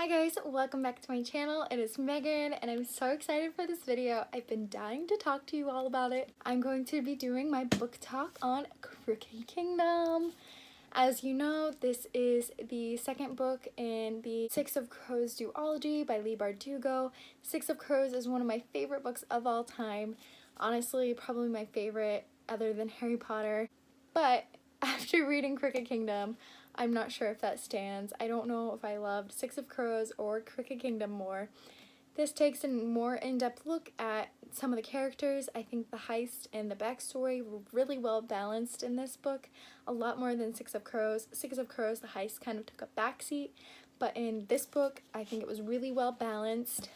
Hi guys, welcome back to my channel. It is Megan and I'm so excited for this video. I've been dying to talk to you all about it. I'm going to be doing my book talk on Crooked Kingdom. As you know, this is the second book in the Six of Crows duology by Leigh Bardugo. Six of Crows is one of my favorite books of all time. Honestly, probably my favorite other than Harry Potter. But after reading Crooked Kingdom, I'm not sure if that stands. I don't know if I loved Six of Crows or Crooked Kingdom more. This takes a more in-depth look at some of the characters. I think the heist and the backstory were really well balanced in this book, a lot more than Six of Crows. Six of Crows, the heist kind of took a backseat, but in this book, I think it was really well balanced.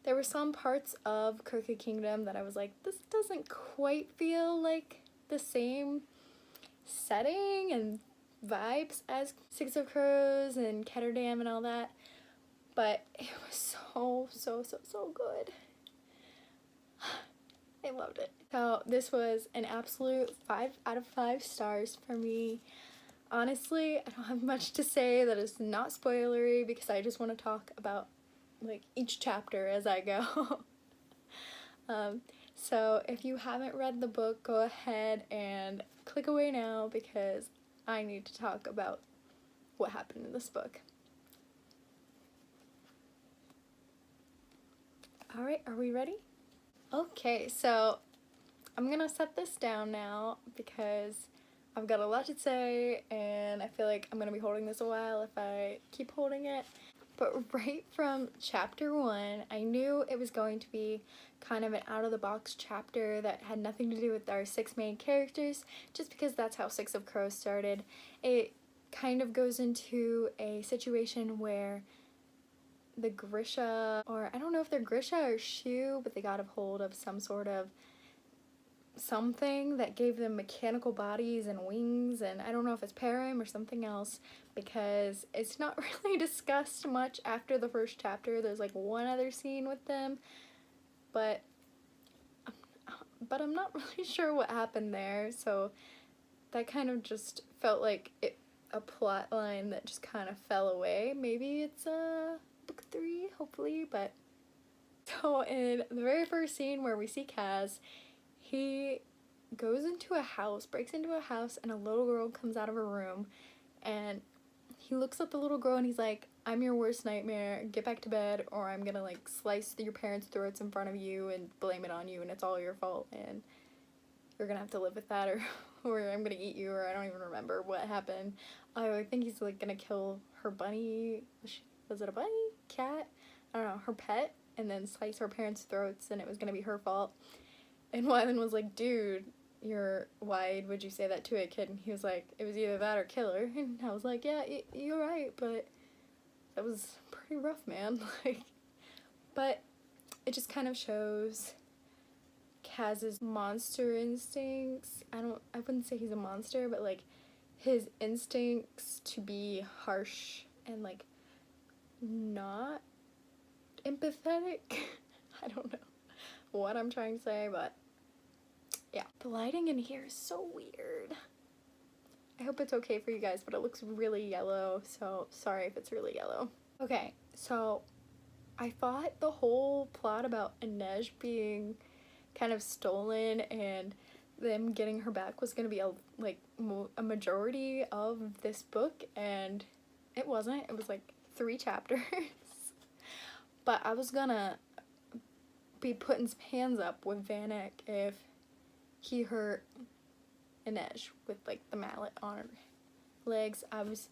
There were some parts of Crooked Kingdom that I was like, this doesn't quite feel like the same setting and vibes as Six of Crows and Ketterdam and all that, but it was so good. I loved it. So this was an absolute 5 out of 5 stars for me. Honestly, I don't have much to say that is not spoilery because I just want to talk about like each chapter as I go. So if you haven't read the book, go ahead and click away now because I need to talk about what happened in this book. Alright, are we ready? Okay, so I'm gonna set this down now because I've got a lot to say and I feel like I'm gonna be holding this a while if I keep holding it. But right from chapter 1, I knew it was going to be kind of an out-of-the-box chapter that had nothing to do with our 6 main characters, just because that's how Six of Crows started. It kind of goes into a situation where the Grisha, or I don't know if they're Grisha or Shu, but they got a hold of some sort of something that gave them mechanical bodies and wings, and I don't know if it's Param or something else because it's not really discussed much after the first chapter. There's like one other scene with them, but I'm not really sure what happened there, so that kind of just felt like a plot line that just kind of fell away. Maybe it's book 3, hopefully. But so in the very first scene where we see Kaz, he goes into a house, breaks into a house, and a little girl comes out of a room, and he looks at the little girl and he's like, I'm your worst nightmare, get back to bed or I'm gonna like slice your parents' throats in front of you and blame it on you and it's all your fault and you're gonna have to live with that, or I'm gonna eat you, or I don't even remember what happened. I think he's like gonna kill her bunny, was it a bunny? Cat? I don't know, her pet, and then slice her parents' throats and it was gonna be her fault. And Wyman was like, dude, why would you say that to a kid? And he was like, it was either that or kill her. And I was like, yeah, you're right, but that was pretty rough, man. Like, but it just kind of shows Kaz's monster instincts. I wouldn't say he's a monster, but like his instincts to be harsh and like not empathetic. I don't know what I'm trying to say, but yeah. The lighting in here is so weird. I hope it's okay for you guys, but it looks really yellow, so sorry if it's really yellow. Okay, so I thought the whole plot about Inej being kind of stolen and them getting her back was gonna be a majority of this book, and it wasn't. It was like 3 chapters. But I was gonna be putting some hands up with Van Eyck if he hurt Inej with like the mallet on her legs. I was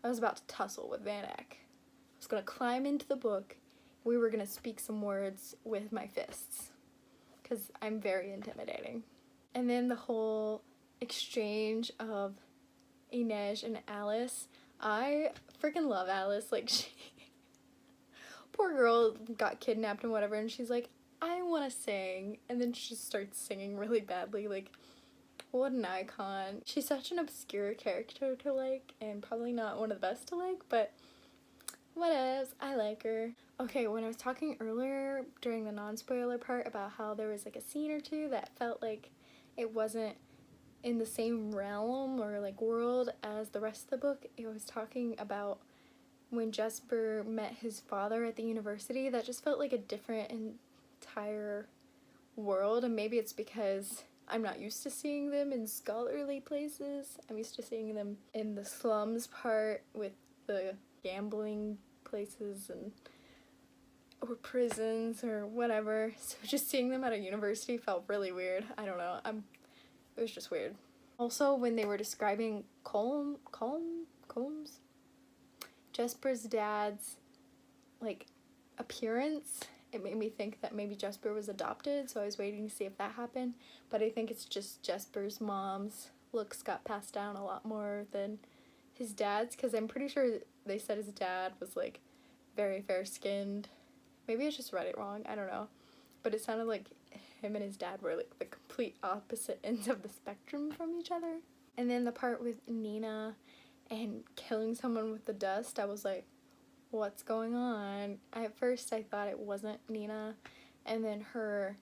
about to tussle with Van Eyck. I was gonna climb into the book. We were gonna speak some words with my fists because I'm very intimidating. And then the whole exchange of Inej and Alice. I freaking love Alice. Like, she poor girl got kidnapped and whatever, and she's like, I want to sing, and then she just starts singing really badly. Like, what an icon. She's such an obscure character to like, and probably not one of the best to like, but whatevs, I like her. Okay, when I was talking earlier during the non-spoiler part about how there was like a scene or two that felt like it wasn't in the same realm or like world as the rest of the book, it was talking about when Jesper met his father at the university, that just felt like a different entire world. And maybe it's because I'm not used to seeing them in scholarly places. I'm used to seeing them in the slums part with the gambling places and or prisons or whatever. So just seeing them at a university felt really weird. I don't know. It was just weird. Also, when they were describing Colms, Jesper's dad's like appearance, it made me think that maybe Jesper was adopted, so I was waiting to see if that happened. But I think it's just Jesper's mom's looks got passed down a lot more than his dad's, because I'm pretty sure they said his dad was like very fair-skinned. Maybe I just read it wrong, I don't know. But it sounded like him and his dad were like the complete opposite ends of the spectrum from each other. And then the part with Nina and killing someone with the dust, I was like, what's going on? At first I thought it wasn't Nina, and then her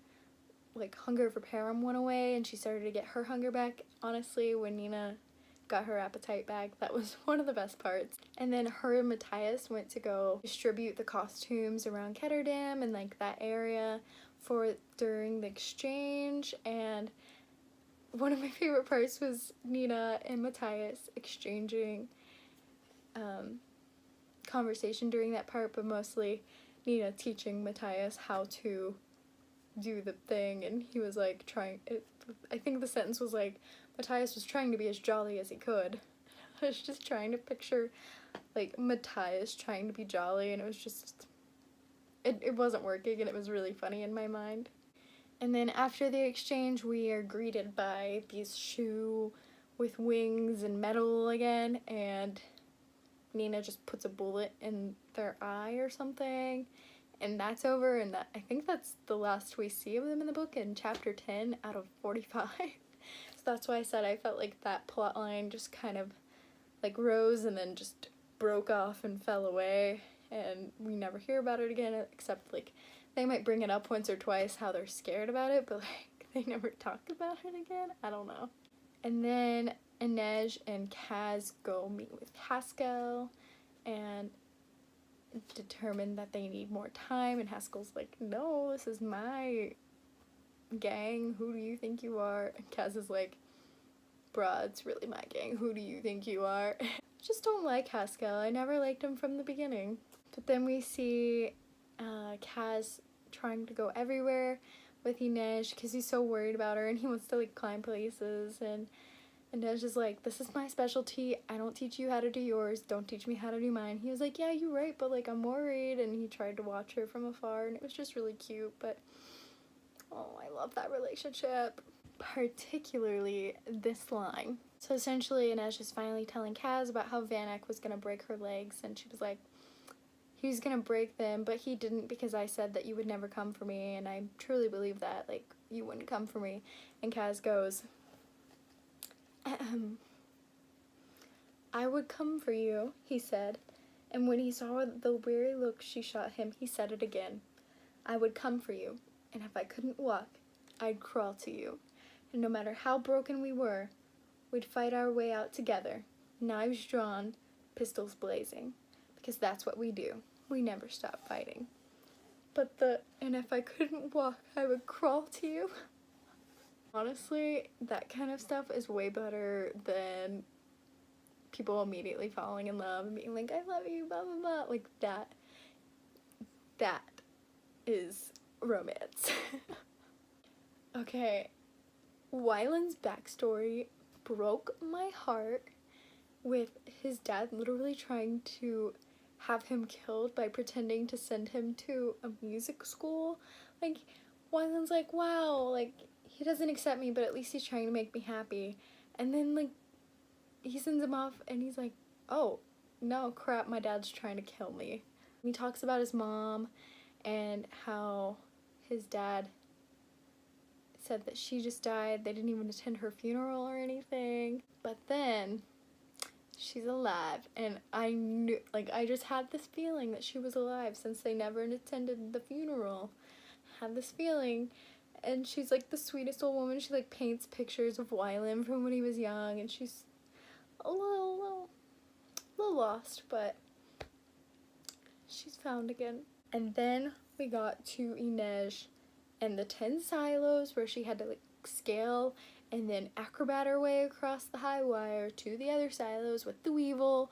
like hunger for Param went away and she started to get her hunger back. Honestly, when Nina got her appetite back, that was one of the best parts. And then her and Matthias went to go distribute the costumes around Ketterdam and like that area for during the exchange, and one of my favorite parts was Nina and Matthias exchanging conversation during that part, but mostly Nina teaching Matthias how to do the thing, and he was like I think the sentence was like, Matthias was trying to be as jolly as he could. I was just trying to picture like Matthias trying to be jolly, and it was just, it wasn't working, and it was really funny in my mind. And then after the exchange, we are greeted by these shoe with wings and metal again, and Nina just puts a bullet in their eye or something, and that's over, and I think that's the last we see of them in the book in chapter 10 out of 45. So that's why I said I felt like that plot line just kind of like rose and then just broke off and fell away, and we never hear about it again, except like they might bring it up once or twice how they're scared about it, but like they never talk about it again. I don't know. And then Inej and Kaz go meet with Haskell and determine that they need more time, and Haskell's like, no, this is my gang, who do you think you are? And Kaz is like, bruh, it's really my gang, who do you think you are? Just don't like Haskell. I never liked him from the beginning. But then we see Kaz trying to go everywhere with Inej because he's so worried about her and he wants to like climb places, and Inej is like, this is my specialty, I don't teach you how to do yours, don't teach me how to do mine. He was like, yeah, you're right, but like I'm worried, and he tried to watch her from afar, and it was just really cute. But oh, I love that relationship, particularly this line. So essentially Inej is finally telling Kaz about how Vanek was gonna break her legs, and she was like, he was gonna break them, but he didn't, because I said that you would never come for me, and I truly believe that, like, you wouldn't come for me. And Kaz goes, I would come for you, he said, and when he saw the weary look she shot him, he said it again. I would come for you, and if I couldn't walk, I'd crawl to you, and no matter how broken we were, we'd fight our way out together, knives drawn, pistols blazing, because that's what we do. We never stop fighting. But and if I couldn't walk, I would crawl to you. Honestly, that kind of stuff is way better than people immediately falling in love and being like, I love you, blah, blah, blah. Like, that is romance. Okay, Wyland's backstory broke my heart, with his dad literally trying to have him killed by pretending to send him to a music school. Like, Wyland's like, wow, like, he doesn't accept me, but at least he's trying to make me happy. And then, like, he sends him off, and he's like, oh, no, crap, my dad's trying to kill me. He talks about his mom and how his dad said that she just died. They didn't even attend her funeral or anything. But then she's alive, and I knew, like, I just had this feeling that she was alive since they never attended the funeral. I had this feeling, and she's like the sweetest old woman. She like paints pictures of Wyland from when he was young, and she's a little lost, but found again. And then we got to Inej and the 10 silos where she had to like scale and then acrobat her way across the high wire to the other silos with the weevil,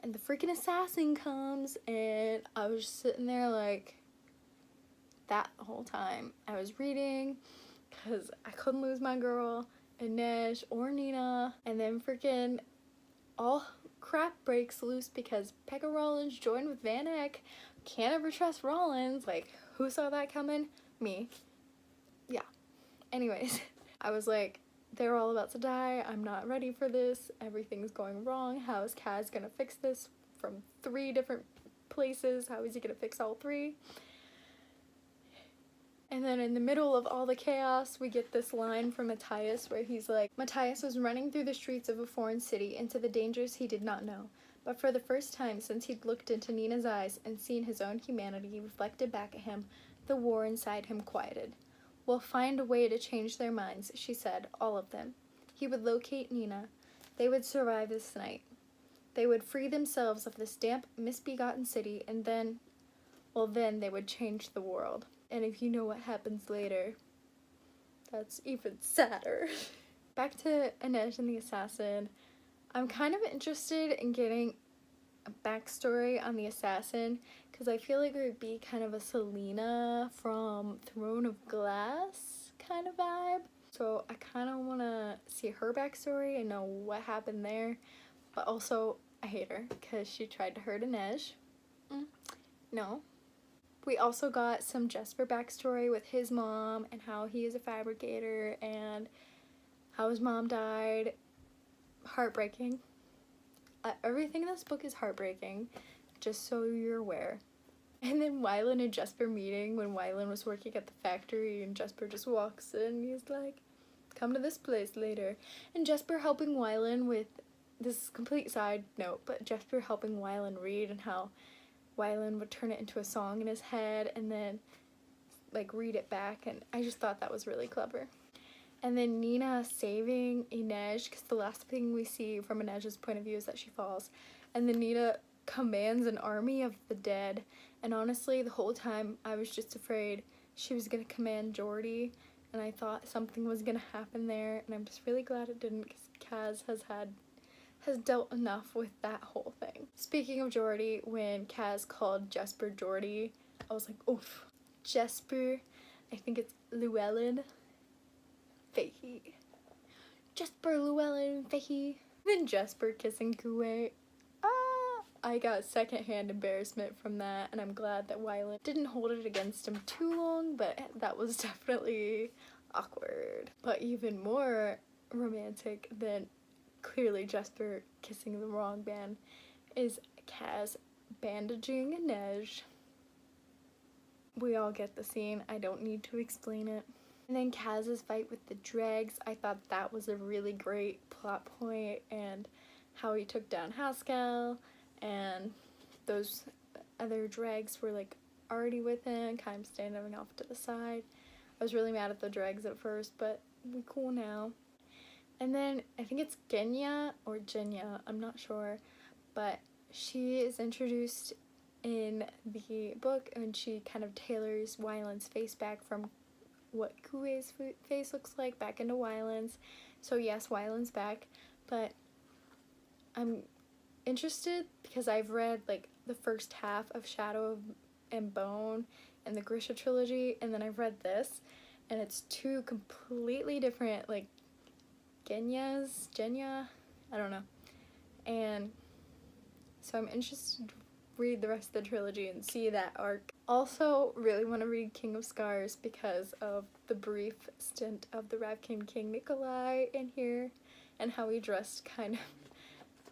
and the freaking assassin comes, and I was just sitting there like that whole time. I was reading because I couldn't lose my girl, Inej or Nina, and then freaking all crap breaks loose because Pekka Rollins joined with Van Eck. Can't ever trust Rollins. Like, who saw that coming? Me. Yeah. Anyways, I was like, they're all about to die. I'm not ready for this. Everything's going wrong. How is Kaz gonna fix this from 3 different places? How is he gonna fix all 3? And then in the middle of all the chaos, we get this line from Matthias where he's like, Matthias was running through the streets of a foreign city into the dangers he did not know. But for the first time since he'd looked into Nina's eyes and seen his own humanity reflected back at him, the war inside him quieted. We'll find a way to change their minds, she said, all of them. He would locate Nina. They would survive this night. They would free themselves of this damp, misbegotten city, and then they would change the world. And if you know what happens later, that's even sadder. Back to Inej and the assassin. I'm kind of interested in getting a backstory on the assassin because I feel like it would be kind of a Selena from Throne of Glass kind of vibe. So I kind of want to see her backstory and know what happened there. But also, I hate her because she tried to hurt Inej. No. We also got some Jesper backstory with his mom and how he is a fabricator and how his mom died. Heartbreaking. Everything in this book is heartbreaking, just so you're aware. And then Wylan and Jesper meeting when Wylan was working at the factory and Jesper just walks in. He's like, come to this place later. And Jesper helping Wylan with, this is a complete side note, but Jesper helping Wylan read and how Wylan would turn it into a song in his head and then like read it back, and I just thought that was really clever. And then Nina saving Inej, because the last thing we see from Inej's point of view is that she falls. And then Nina commands an army of the dead. And honestly, the whole time I was just afraid she was going to command Jordy. And I thought something was going to happen there. And I'm just really glad it didn't, because Kaz has dealt enough with that whole thing. Speaking of Jordy, when Kaz called Jesper Jordy, I was like, oof. Jesper, I think it's Llewellyn Fahey. Jesper Llewellyn Fahey. Then Jesper kissing Kuwait. I got secondhand embarrassment from that, and I'm glad that Wylan didn't hold it against him too long, but that was definitely awkward. But even more romantic than clearly Jesper kissing the wrong man is Kaz bandaging Inej. We all get the scene. I don't need to explain it. And then Kaz's fight with the dregs, I thought that was a really great plot point, and how he took down Haskell, and those other dregs were like already with him, kind of standing off to the side. I was really mad at the dregs at first, but we're cool now. And then I think it's Genya or Genya, I'm not sure, but she is introduced in the book, and she kind of tailors Wylan's face back from what Kuwei's face looks like back into Wylan's. So yes, Wylan's back, but I'm interested because I've read like the first half of Shadow and Bone and the Grisha trilogy, and then I've read this, and it's 2 completely different like Genya, I don't know. And so I'm interested to read the rest of the trilogy and see that arc. Also, really want to read King of Scars because of the brief stint of the Ravkin King Nikolai in here, and how he dressed kind of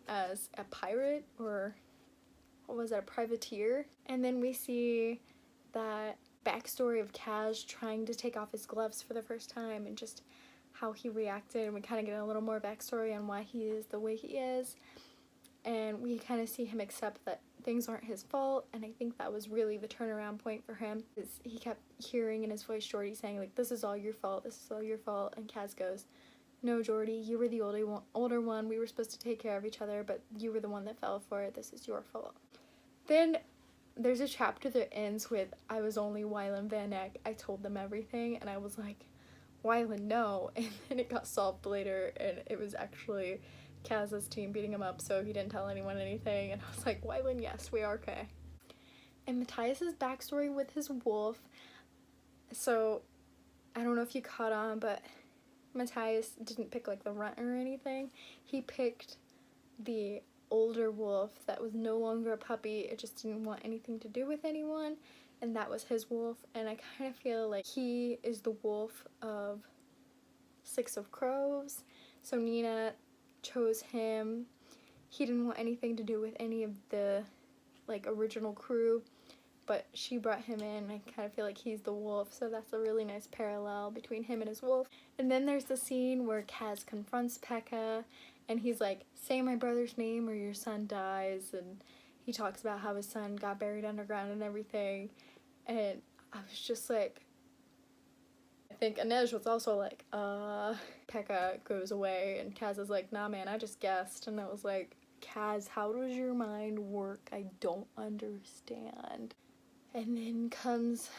as a pirate, or what was that, a privateer. And then we see that backstory of Kaz trying to take off his gloves for the first time and just how he reacted, and we kind of get a little more backstory on why he is the way he is, and we kind of see him accept that things aren't his fault. And I think that was really the turnaround point for him, is he kept hearing in his voice Jordy saying like, this is all your fault, this is all your fault, and Kaz goes, no Jordy, you were the older one, we were supposed to take care of each other, but you were the one that fell for it, this is your fault. Then there's a chapter that ends with, I was only Wylan Van Eck, I told them everything, and I was like, Wylan, no. And then it got solved later, and it was actually Kaz's team beating him up, so he didn't tell anyone anything, and I was like, Wylan, yes, we are okay. And Matthias's backstory with his wolf, so I don't know if you caught on, but Matthias didn't pick like the runt or anything. He picked the older wolf that was no longer a puppy. It just didn't want anything to do with anyone, and that was his wolf. And I kind of feel like he is the wolf of Six of Crows. So Nina chose him. He didn't want anything to do with any of the like original crew, but she brought him in. I kind of feel like he's the wolf, so that's a really nice parallel between him and his wolf. And then there's the scene where Kaz confronts Pekka, and he's like, say my brother's name or your son dies, and he talks about how his son got buried underground and everything, and I was just like, I think Inej was also like, Pekka goes away, and Kaz is like, nah man, I just guessed, and I was like, Kaz, how does your mind work? I don't understand. And then comes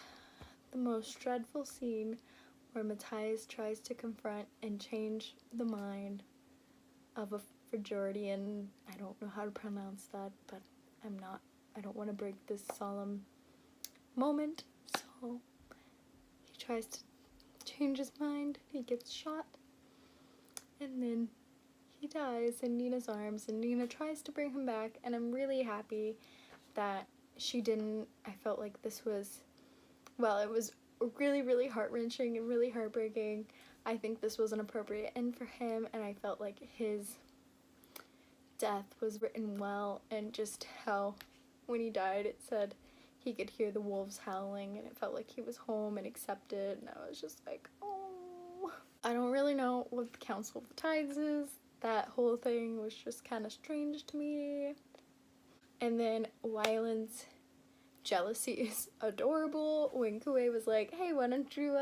the most dreadful scene where Matthias tries to confront and change the mind of a Frigorian. I don't know how to pronounce that, but I don't want to break this solemn moment. So he tries to change his mind, he gets shot, and then he dies in Nina's arms, and Nina tries to bring him back, and I'm really happy that she didn't. I felt like this was, well, it was really, really heart-wrenching and really heartbreaking. I think this was an appropriate end for him, and I felt like his death was written well, and just how when he died it said he could hear the wolves howling, and it felt like he was home and accepted, and I was just like, oh. I don't really know what the Council of the Tides is. That whole thing was just kind of strange to me. And then Wylan's jealousy is adorable. When Kue was like, hey, why don't you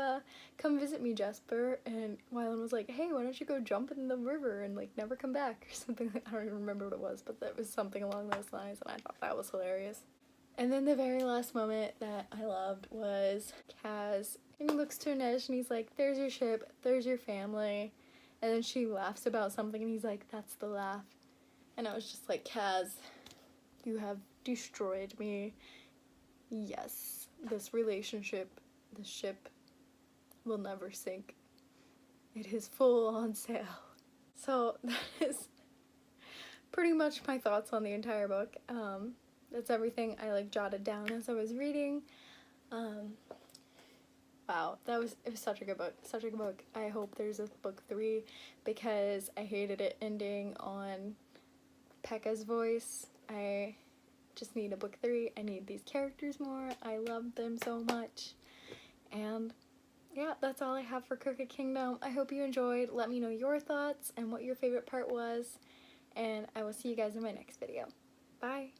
come visit me, Jesper? And Wylan was like, hey, why don't you go jump in the river and like never come back or something. I don't even remember what it was, but that was something along those lines, and I thought that was hilarious. And then the very last moment that I loved was Kaz, and he looks to Inej and he's like, there's your ship, there's your family. And then she laughs about something and he's like, that's the laugh. And I was just like, Kaz, you have destroyed me. Yes, this relationship, this ship will never sink. It is full on sail. So that is pretty much my thoughts on the entire book. That's everything I like jotted down as I was reading. Wow, it was such a good book, such a good book. I hope there's a book 3 because I hated it ending on Pekka's voice. I just need a book 3. I need these characters more. I love them so much. And yeah, that's all I have for Crooked Kingdom. I hope you enjoyed. Let me know your thoughts and what your favorite part was. And I will see you guys in my next video. Bye!